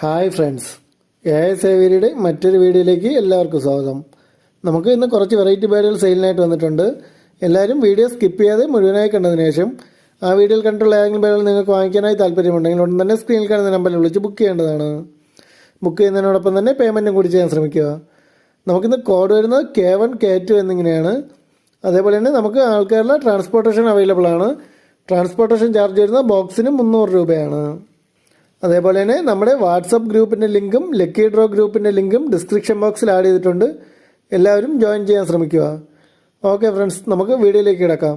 Hi friends, സേവിയറിയുടെ മറ്റൊരു വീഡിയോയിലേക്ക് എല്ലാവർക്കും സ്വാഗതം. നമുക്ക് ഇന്ന് കുറച്ച് വെറൈറ്റി ബേഡുകൾ സെയിലിനായിട്ട് വന്നിട്ടുണ്ട്. എല്ലാവരും വീഡിയോ സ്കിപ്പ് ചെയ്യാതെ മുഴുവനായി കണ്ടതിന് ശേഷം ആ വീഡിയോയിൽ കണ്ടുള്ള ഏതെങ്കിലും ബേഡുകൾ നിങ്ങൾക്ക് വാങ്ങിക്കാനായി താല്പര്യമുണ്ടെങ്കിൽ ഉടൻ തന്നെ സ്ക്രീനിൽ കാണുന്ന നമ്പറിൽ വിളിച്ച് ബുക്ക് ചെയ്യേണ്ടതാണ്. ബുക്ക് ചെയ്യുന്നതിനോടൊപ്പം തന്നെ പേയ്മെൻറ്റും കൂടി ചെയ്യാൻ ശ്രമിക്കുക. നമുക്കിന്ന് കോഡ് വരുന്നത് K1 K2 എന്നിങ്ങനെയാണ്. അതേപോലെ തന്നെ നമുക്ക് ആൾക്കാരുടെ ട്രാൻസ്പോർട്ടേഷൻ അവൈലബിൾ ആണ്. ട്രാൻസ്പോർട്ടേഷൻ ചാർജ് വരുന്നത് ബോക്സിന് 300 രൂപയാണ്. അതേപോലെ തന്നെ നമ്മുടെ വാട്സപ്പ് ഗ്രൂപ്പിൻ്റെ ലിങ്കും ലക്കി ഡ്രോ ഗ്രൂപ്പിൻ്റെ ലിങ്കും ഡിസ്ക്രിപ്ഷൻ ബോക്സിൽ ആഡ് ചെയ്തിട്ടുണ്ട്. എല്ലാവരും ജോയിൻ ചെയ്യാൻ ശ്രമിക്കുക. ഓക്കെ ഫ്രണ്ട്സ്, നമുക്ക് വീഡിയോയിലേക്ക് കിടക്കാം.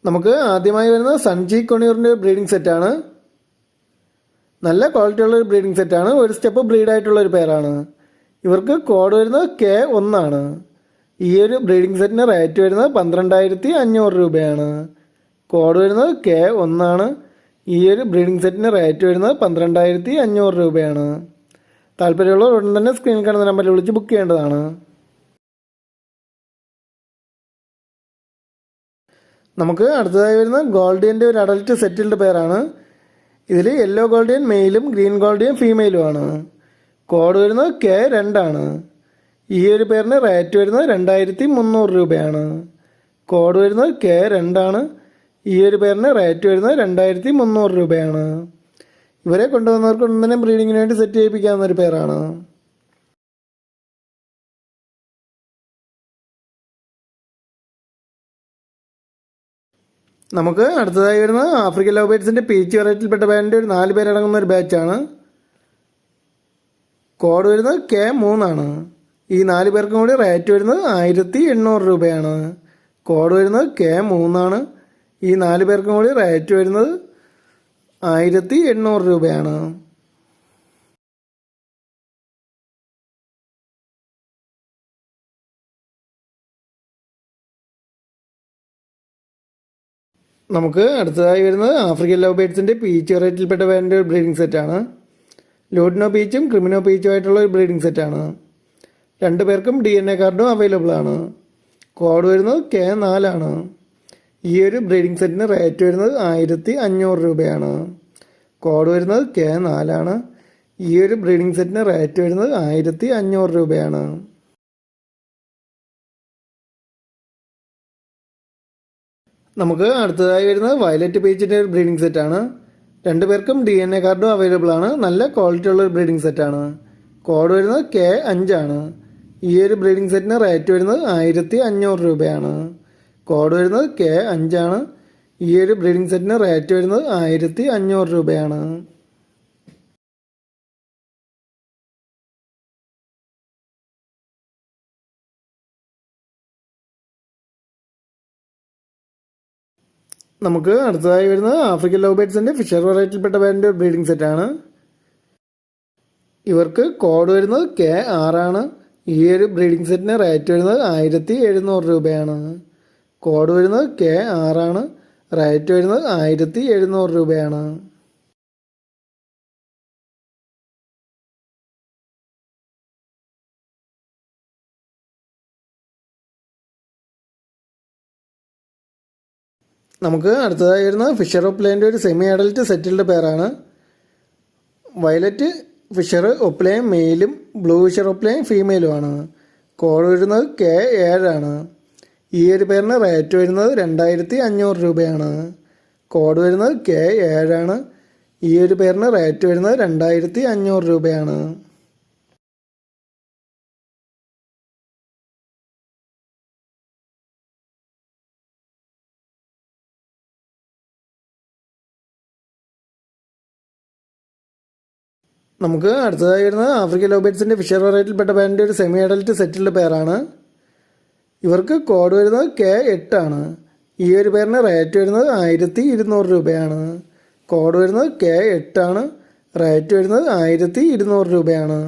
നമുക്ക് ആദ്യമായി വരുന്നത് സൺജി കൊണിയൂറിൻ്റെ ബ്രീഡിംഗ് സെറ്റാണ്. നല്ല ക്വാളിറ്റി ഉള്ളൊരു ബ്രീഡിംഗ് സെറ്റാണ്. ഒരു സ്റ്റെപ്പ് ബ്രീഡായിട്ടുള്ളൊരു പേരാണ്. ഇവർക്ക് കോഡ് വരുന്നത് K1 ആണ്. ഈ ഒരു ബ്രീഡിംഗ് സെറ്റിന് റേറ്റ് വരുന്നത് 12,500 രൂപയാണ്. കോഡ് വരുന്നത് K1 ആണ്. ഈ ഒരു ബ്രീഡിംഗ് സെറ്റിന് റേറ്റ് വരുന്നത് 12,500 രൂപയാണ്. താല്പര്യമുള്ളവർ ഉടൻ തന്നെ സ്ക്രീനിൽ കാണുന്ന നമ്പറിൽ വിളിച്ച് ബുക്ക് ചെയ്യേണ്ടതാണ്. നമുക്ക് അടുത്തതായി വരുന്ന ഗോൾഡിയൻ്റെ ഒരു അഡൽട്ട് സെറ്റിൽഡ് പേരാണ്. ഇതിൽ യെല്ലോ ഗോൾഡിയൻ മെയിലും ഗ്രീൻ ഗോൾഡിയൻ ഫീമെയിലുമാണ്. കോഡ് വരുന്നത് K2 ആണ്. ഈ ഒരു പേരിന് റേറ്റ് വരുന്നത് 2,300 രൂപയാണ്. കോഡ് വരുന്നത് K2 ആണ്. ഈ ഒരു പേരിന് റേറ്റ് വരുന്നത് 2,300 രൂപയാണ്. ഇവരെ കൊണ്ടുവന്നവർക്ക് ഉടൻ തന്നെ ബ്രീഡിങ്ങിന് വേണ്ടി സെറ്റ് ചെയ്യിപ്പിക്കാവുന്ന ഒരു പേരാണ്. നമുക്ക് അടുത്തതായി വരുന്നത് ആഫ്രിക്കൻ ലവ് ബേർഡ്സിൻ്റെ പീച്ച് വെറൈറ്റിയിൽപ്പെട്ട ബാൻഡിൻ്റെ ഒരു 4 പേരടങ്ങുന്ന ഒരു ബാച്ചാണ്. കോഡ് വരുന്നത് K3 ആണ്. ഈ 4 പേർക്കും കൂടി റേറ്റ് വരുന്നത് 1,800 രൂപയാണ്. കോഡ് വരുന്നത് K3 ആണ്. ഈ 4 പേർക്കും കൂടി റേറ്റ് വരുന്നത് 1,800 രൂപയാണ്. നമുക്ക് അടുത്തതായി വരുന്നത് ആഫ്രിക്കൻ ലവ് ബേർഡ്സിൻ്റെ പീച്ച് വെറൈറ്റിയിൽപ്പെട്ട ബാൻഡിൻ്റെ ഒരു ബ്രീഡിംഗ് സെറ്റാണ്. ലൂഡിനോ പീച്ചും ക്രിമിനോ പീച്ചും ആയിട്ടുള്ള ഒരു ബ്രീഡിംഗ് സെറ്റാണ്. 2 പേർക്കും DNA കാർഡും അവൈലബിൾ ആണ്. കോഡ് വരുന്നത് K4 ആണ്. ഈ ഒരു ബ്രീഡിംഗ് സെറ്റിന് റേറ്റ് വരുന്നത് 1,500 രൂപയാണ്. കോഡ് വരുന്നത് K4 ആണ്. ഈ ഒരു ബ്രീഡിംഗ് സെറ്റിന് റേറ്റ് വരുന്നത് 1,500 രൂപയാണ്. നമുക്ക് അടുത്തതായി വരുന്നത് വയലറ്റ് പീച്ചിൻ്റെ ഒരു ബ്രീഡിംഗ് സെറ്റാണ്. 2 പേർക്കും DNA കാർഡും അവൈലബിൾ ആണ്. നല്ല ക്വാളിറ്റി ഉള്ള ഒരു ബ്രീഡിംഗ് സെറ്റാണ്. കോഡ് വരുന്നത് K5 ആണ്. ഈ ഒരു ബ്രീഡിംഗ് സെറ്റിന് റേറ്റ് വരുന്നത് 1,500 രൂപയാണ്. കോഡ് വരുന്നത് K5 ആണ്. ഈ ഒരു ബ്രീഡിംഗ് സെറ്റിന് റേറ്റ് വരുന്നത് 1,500 രൂപയാണ്. നമുക്ക് അടുത്തതായി വരുന്നത് ആഫ്രിക്കൻ ലവ് ബേർഡ്സിൻ്റെ ഫിഷർ വെറൈറ്റിയിൽപ്പെട്ട ബാൻഡിൻ്റെ ഒരു ബ്രീഡിംഗ് സെറ്റാണ്. ഇവർക്ക് കോഡ് വരുന്നത് K6 ആണ്. ഈ ഒരു ബ്രീഡിംഗ് സെറ്റിന് റേറ്റ് വരുന്നത് 1,700 രൂപയാണ്. കോഡ് വരുന്നത് K6 ആണ്. റേറ്റ് വരുന്നത് 1,700 രൂപയാണ്. നമുക്ക് അടുത്തതായി വരുന്നത് ഫിഷർ ഒപ്ലൈൻ്റെ ഒരു സെമി അഡൽട്ട് സെറ്റിൽഡ് പേരാണ്. വയലറ്റ് ഫിഷർ ഒപ്ലൈൻ മെയിലും ബ്ലൂ ഫിഷർ ഒപ്ലൈൻ ഫീമെയിലുമാണ്. കോഡ് വരുന്നത് K7 ആണ്. ഈ ഒരു പേരിന് റേറ്റ് വരുന്നത് 2,500 രൂപയാണ്. കോഡ് വരുന്നത് K7 ആണ്. ഈ ഒരു പേരിന് റേറ്റ് വരുന്നത് 2,500 രൂപയാണ്. നമുക്ക് അടുത്തതായി വരുന്നത് ആഫ്രിക്കൻ ലവ് ബേർഡ്സിൻ്റെ ഫിഷർ വെറൈറ്റിയിൽപ്പെട്ട ബാൻഡിൻ്റെ ഒരു സെമി അഡൽട്ട് സെറ്റിൽഡ് പേരാണ്. ഇവർക്ക് കോഡ് വരുന്നത് K8 ആണ്. ഈ ഒരു പേരിന് റേറ്റ് വരുന്നത് 1,200 രൂപയാണ്. കോഡ് വരുന്നത് K8 ആണ്. റേറ്റ് വരുന്നത് 1,200 രൂപയാണ്.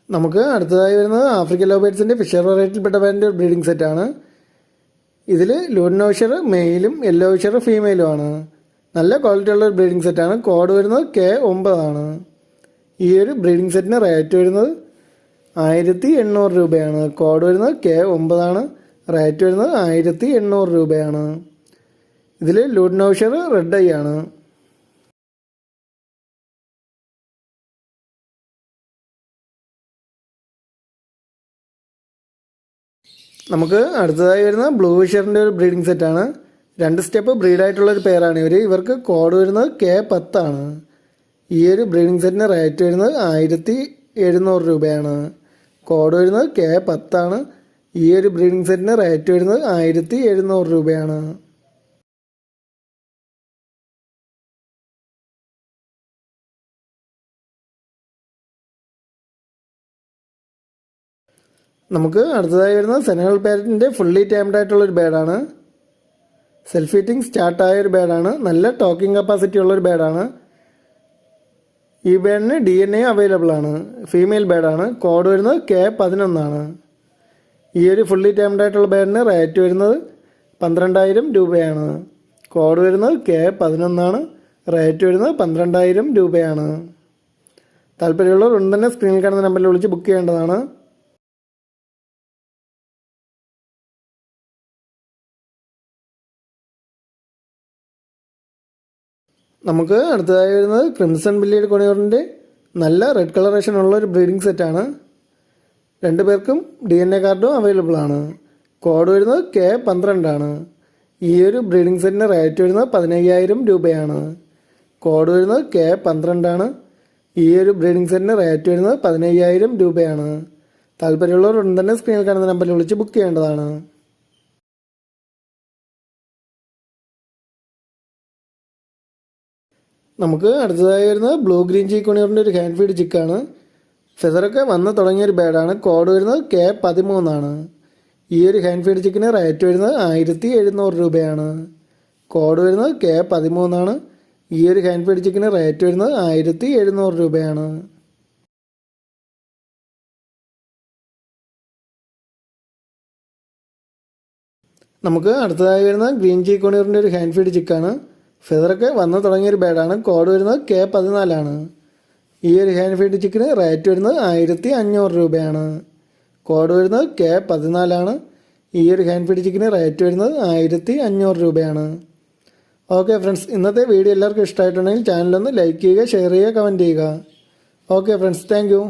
നമുക്ക് അടുത്തതായി വരുന്നത് ആഫ്രിക്കൻ ലവ് ബേർഡ്സിൻ്റെ ഫിഷർ വെറൈറ്റിയിൽപ്പെട്ട ബാൻഡിൻ്റെ ഒരു ബ്രീഡിംഗ് സെറ്റാണ്. ഇതിൽ ലൂഡിനോ ഫിഷർ മെയിലും യെല്ലോ ഫിഷർ ഫീമെയിലുമാണ്. നല്ല ക്വാളിറ്റി ഉള്ള ഒരു ബ്രീഡിംഗ് സെറ്റാണ്. കോഡ് വരുന്നത് K9 ആണ്. ഈ ഒരു ബ്രീഡിംഗ് സെറ്റിന് റേറ്റ് വരുന്നത് 1,800 രൂപയാണ്. കോഡ് വരുന്നത് K9 ആണ്. റേറ്റ് വരുന്നത് 1800 രൂപയാണ്. ഇതിൽ ലൂട്ട് നൗഷർ റെഡ് ഐ ആണ്. നമുക്ക് അടുത്തതായി വരുന്ന ബ്ലൂ ഫിഷറിൻ്റെ ഒരു ബ്രീഡിംഗ് സെറ്റാണ്. 2 സ്റ്റെപ്പ് ബ്രീഡായിട്ടുള്ളൊരു പേരാണ് ഇവർക്ക് കോഡ് വരുന്നത് K10 ആണ്. ഈ ഒരു ബ്രീഡിംഗ് സെറ്റിന് റേറ്റ് വരുന്നത് 1700 രൂപയാണ്. കോഡ് വരുന്നത് K10 ആണ്. ഈ ഒരു ബ്രീഡിംഗ് സെറ്റിന് റേറ്റ് വരുന്നത് 1700 രൂപയാണ്. നമുക്ക് അടുത്തതായി വരുന്നത് സെനഗൽ പാരറ്റിൻ്റെ ഫുള്ളി ടൈംഡ് ആയിട്ടുള്ളൊരു ബേഡാണ്. സെൽഫ് ഈറ്റിംഗ് സ്റ്റാർട്ടായ ഒരു ബേഡാണ്. നല്ല ടോക്കിംഗ് കപ്പാസിറ്റി ഉള്ളൊരു ബേഡാണ്. ഈ ബേഡിന് DNA അവൈലബിൾ ആണ്. ഫീമെയിൽ ബേഡാണ്. കോഡ് വരുന്നത് K11 ആണ്. ഈ ഒരു ഫുള്ളി ടൈംഡ് ആയിട്ടുള്ള ബേഡിന് റേറ്റ് വരുന്നത് 12000 രൂപയാണ്. കോഡ് വരുന്നത് K11 ആണ്. റേറ്റ് വരുന്നത് 12000 രൂപയാണ്. താല്പര്യമുള്ളവർ ഉടൻ തന്നെ സ്ക്രീനിൽ കാണുന്ന നമ്പറിൽ വിളിച്ച് ബുക്ക് ചെയ്യേണ്ടതാണ്. നമുക്ക് അടുത്തതായി വരുന്നത് ക്രിംസൺ ബില്ലിയുടെ കൊണിയൂറിൻ്റെ നല്ല റെഡ് കളറേഷൻ ഉള്ള ഒരു ബ്രീഡിംഗ് സെറ്റാണ്. 2 പേർക്കും DNA കാർഡും അവൈലബിൾ ആണ്. കോഡ് വരുന്നത് K12 ആണ്. ഈ ഒരു ബ്രീഡിംഗ് സെറ്റിന് റേറ്റ് വരുന്നത് 15000 രൂപയാണ്. കോഡ് വരുന്നത് K12 ആണ്. ഈ ഒരു ബ്രീഡിംഗ് സെറ്റിന് റേറ്റ് വരുന്നത് 15000 രൂപയാണ്. താല്പര്യമുള്ളവർ ഉടൻ തന്നെ സ്ക്രീനിൽ കാണുന്ന നമ്പറിൽ വിളിച്ച് ബുക്ക് ചെയ്യേണ്ടതാണ്. നമുക്ക് അടുത്തതായി വരുന്നത് ബ്ലൂ ഗ്രീൻ ചീക്ക് കൊണിയൂറിൻ്റെ ഒരു ഹാൻഡ് ഫീഡ് ചിക്കാണ്. ഫെദറൊക്കെ വന്ന് തുടങ്ങിയൊരു ബേഡാണ്. കോഡ് വരുന്നത് K13 ആണ്. ഈ ഒരു ഹാൻഡ് ഫീഡ് ചിക്കിന് റേറ്റ് വരുന്നത് 1700 രൂപയാണ്. കോഡ് വരുന്നത് K13 ആണ്. ഈ ഒരു ഹാൻഡ് ഫീഡ് ചിക്കിന് റേറ്റ് വരുന്നത് 1700 രൂപയാണ്. നമുക്ക് അടുത്തതായി വരുന്നത് ഗ്രീൻ ചീക്ക് കൊണിയൂറിൻ്റെ ഒരു ഹാൻഡ് ഫീഡ് ചിക്കാണ്. ഫെദറൊക്കെ വന്ന് തുടങ്ങിയൊരു ബേഡാണ്. കോഡ് വരുന്നത് K14 ആണ്. ഈ ഒരു ഹാൻഡ് ഫീഡ് ചിക്കിന് റേറ്റ് വരുന്നത് 1500 രൂപയാണ്. കോഡ് വരുന്നത് K14 ആണ്. ഈ ഒരു ഹാൻഡ് ഫീഡ് ചിക്കിന് റേറ്റ് വരുന്നത് 1500 രൂപയാണ്. ഓക്കെ ഫ്രണ്ട്സ്, ഇന്നത്തെ വീഡിയോ എല്ലാവർക്കും ഇഷ്ടമായിട്ടുണ്ടെങ്കിൽ ചാനലൊന്ന് ലൈക്ക് ചെയ്യുക, ഷെയർ ചെയ്യുക, കമൻറ്റ് ചെയ്യുക. Okay friends, thank you.